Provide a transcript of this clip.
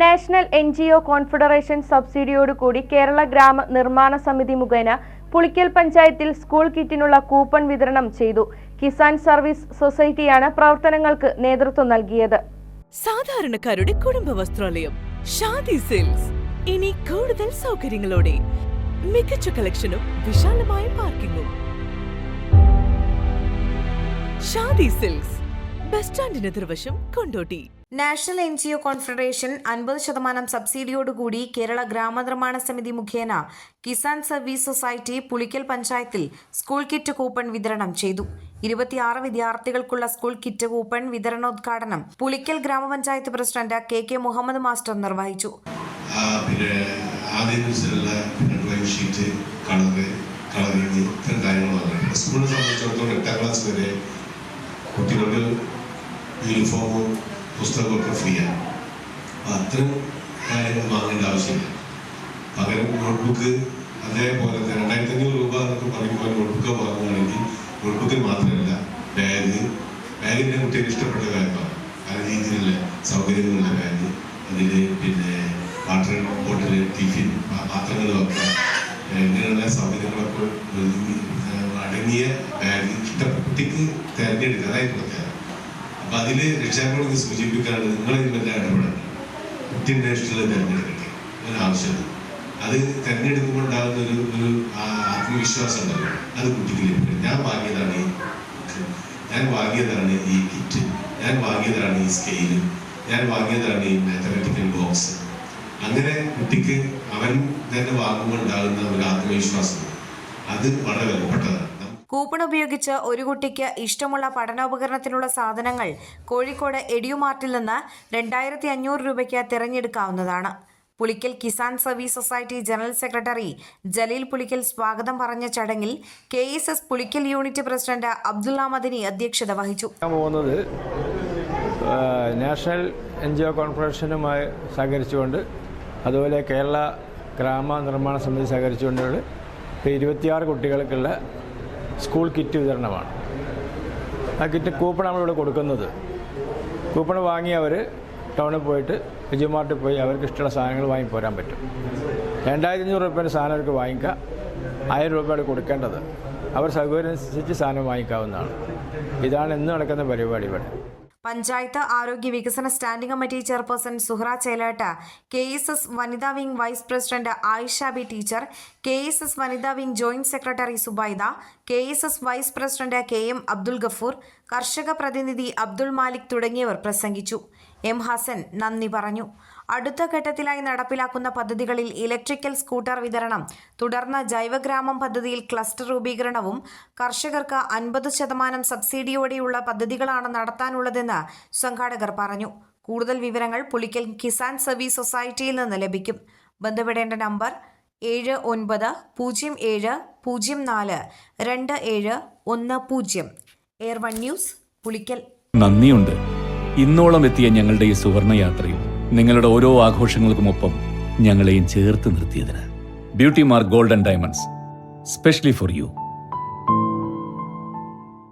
National NGO confederation സബ്സിഡിയോടുകൂടി Kerala ഗ്രാമ നിർമ്മാണ സമിതി മുഖേന പുളിക്കൽ പഞ്ചായത്തിൽ സ്കൂൾ കിറ്റിനുള്ള കൂപ്പൺ വിതരണം ചെയ്തു. കിസാൻ സർവീസ് സൊസൈറ്റിയാണ് പ്രവർത്തനങ്ങൾക്ക് നേതൃത്വം നൽകിയത്. സാധാരണക്കാരുടെ കുടുംബ വസ്ത്രാലയം ഷാദി സിൽക്സ് ഇനി കൂടുതൽ സൗകര്യങ്ങളോടെ മികച്ച കളക്ഷനും വിശാലമായ പാർക്കിംഗും. ഷാദി സിൽക്സ് ബസ് സ്റ്റാൻഡിന് എതിർവശം കൊണ്ടോട്ടി. നാഷണൽ NGO കോൺഫെഡറേഷൻ 50% സബ്സിഡിയോടുകൂടി കേരള ഗ്രാമനിർമ്മാണ സമിതി മുഖേന കിസാൻ സർവീസ് സൊസൈറ്റി പുളിക്കൽ പഞ്ചായത്തിൽ സ്കൂൾ കിറ്റ് കൂപ്പൺ വിതരണം ചെയ്തു. 26 വിദ്യാർത്ഥികൾക്കുള്ള സ്കൂൾ കിറ്റ് കൂപ്പൺ വിതരണോദ്ഘാടനം പുളിക്കൽ ഗ്രാമപഞ്ചായത്ത് പ്രസിഡന്റ് KK മുഹമ്മദ് മാസ്റ്റർ നിർവഹിച്ചു. യൂണിഫോമും പുസ്തകമൊക്കെ ഫ്രീയാണ്. അത്തരം കാര്യങ്ങൾ വാങ്ങേണ്ട ആവശ്യമില്ല. പകരം നോട്ട്ബുക്ക് അതേപോലെ 2500 രൂപ എന്നൊക്കെ പറയുമ്പോൾ നോട്ട്ബുക്ക് വാങ്ങുകയാണെങ്കിൽ നോട്ട്ബുക്കിൽ മാത്രമല്ല ബാഗിൻ്റെ കുട്ടികൾക്ക് ഇഷ്ടപ്പെട്ട കാര്യമാണ്. പല രീതിയിലുള്ള സൗകര്യങ്ങളുള്ള ബാഗ്, അതിൽ വാട്ടർ ബോട്ടിൽ, ടിഫിൻ, പാത്രങ്ങൾ വെക്കാൻ, ഇങ്ങനെയുള്ള സൗകര്യങ്ങളൊക്കെ അടങ്ങിയ ബാഗ് ഇഷ്ടപ്പെട്ട കുട്ടിക്ക് തിരഞ്ഞെടുക്കുക. അതായത് പ്രത്യേകത. അപ്പം അതിൽ രക്ഷാക്കളൊക്കെ സൂചിപ്പിക്കാറുണ്ട്, നിങ്ങളിതിലെല്ലാം ഇടപെടണം, കുട്ടീൻ്റെ ഇഷ്ടമുള്ളത് തിരഞ്ഞെടുക്കട്ടെ ഒരാവശ്യമാണ്. അത് തിരഞ്ഞെടുക്കുമ്പോൾ ഉണ്ടാകുന്ന ഒരു ആത്മവിശ്വാസം ഉണ്ടല്ലോ, അത് കുട്ടിക്ക് ലഭിക്കും. ഞാൻ വാങ്ങിയതാണ് ഈ കിറ്റ്, ഞാൻ വാങ്ങിയതാണ് ഈ സ്കെയില്, ഞാൻ വാങ്ങിയതാണ് ഈ മാത്തമാറ്റിക്കൽ ബോക്സ്. അങ്ങനെ കുട്ടിക്ക് അവൻ തന്നെ വാങ്ങുമ്പോൾ ഉണ്ടാകുന്ന ഒരു ആത്മവിശ്വാസം, അത് വളരെ വിലപ്പെട്ടതാണ്. കൂപ്പൺ ഉപയോഗിച്ച് ഒരു കുട്ടിക്ക് ഇഷ്ടമുള്ള പഠനോപകരണത്തിനുള്ള സാധനങ്ങൾ കോഴിക്കോട് എഡ്യൂമാർട്ടിൽ നിന്ന് 2500 രൂപയ്ക്ക് തിരഞ്ഞെടുക്കാവുന്നതാണ്. Pulikkal Kisan service society general secretary Jaleel Pulikkal സ്വാഗതം പറഞ്ഞ ചടങ്ങിൽ KSS Pulikkal unit president Abdulla Madani അധ്യക്ഷത വഹിച്ചു. നാഷണൽ NGO കോൺഫെഡറേഷനുമായി സഹകരിച്ചുകൊണ്ട്, അതുപോലെ കേരള ഗ്രാമ നിർമ്മാണ സമിതി സഹകരിച്ചുകൊണ്ട് 26 കുട്ടികൾക്കുള്ള സ്കൂൾ കിറ്റ് വിതരണമാണ്. ആ കിറ്റ് കൂപ്പൺ നമ്മളിവിടെ കൊടുക്കുന്നത്. കൂപ്പൺ വാങ്ങിയവർ ടൗണിൽ പോയിട്ട് എഡ്യൂമാർട്ടിൽ പോയി അവർക്ക് ഇഷ്ടമുള്ള സാധനങ്ങൾ വാങ്ങി പോരാൻ പറ്റും. 2500 രൂപേൻ്റെ സാധനം അവർക്ക് വാങ്ങിക്കാം. 1000 രൂപയാണ് കൊടുക്കേണ്ടത്. അവർ സൗകര്യം അനുസരിച്ച് സാധനം വാങ്ങിക്കാവുന്നതാണ്. ഇതാണ് ഇന്ന് നടക്കുന്ന പരിപാടി. ഇവിടെ പഞ്ചായത്ത് ആരോഗ്യ വികസന standing committee chairperson Suhra Chelatt, KSS വനിതാ wing vice president Ayisha B teacher, KSS വനിതാ wing joint secretary Subaida, KSS vice president KM Abdul Gafoor, കർഷക പ്രതിനിധി അബ്ദുൾ മാലിക് തുടങ്ങിയവർ പ്രസംഗിച്ചു. M ഹസൻ നന്ദി പറഞ്ഞു. അടുത്ത ഘട്ടത്തിലായി നടപ്പിലാക്കുന്ന പദ്ധതികളിൽ ഇലക്ട്രിക്കൽ സ്കൂട്ടർ വിതരണം, തുടർന്ന് ജൈവഗ്രാമം പദ്ധതിയിൽ ക്ലസ്റ്റർ രൂപീകരണവും കർഷകർക്ക് 50% സബ്സിഡിയോടെയുള്ള പദ്ധതികളാണ് നടത്താനുള്ളതെന്ന് സംഘാടകർ പറഞ്ഞു. കൂടുതൽ വിവരങ്ങൾ പുളിക്കൽ കിസാൻ സർവീസ് സൊസൈറ്റിയിൽ നിന്ന് ലഭിക്കും. ബന്ധപ്പെടേണ്ട നമ്പർ 7907042710. Air 1 news Pulikkal. നന്ദിയുണ്ട്. ഇന്നോളം എത്തിയ ഞങ്ങളുടെ ഈ സുവർണയാത്രയും നിങ്ങളുടെ ഓരോ ആഘോഷങ്ങൾക്കുമൊപ്പം ഞങ്ങളെയും ചേർത്ത് നിർത്തിയതിന്. Beauty mark gold and diamonds, specially for U.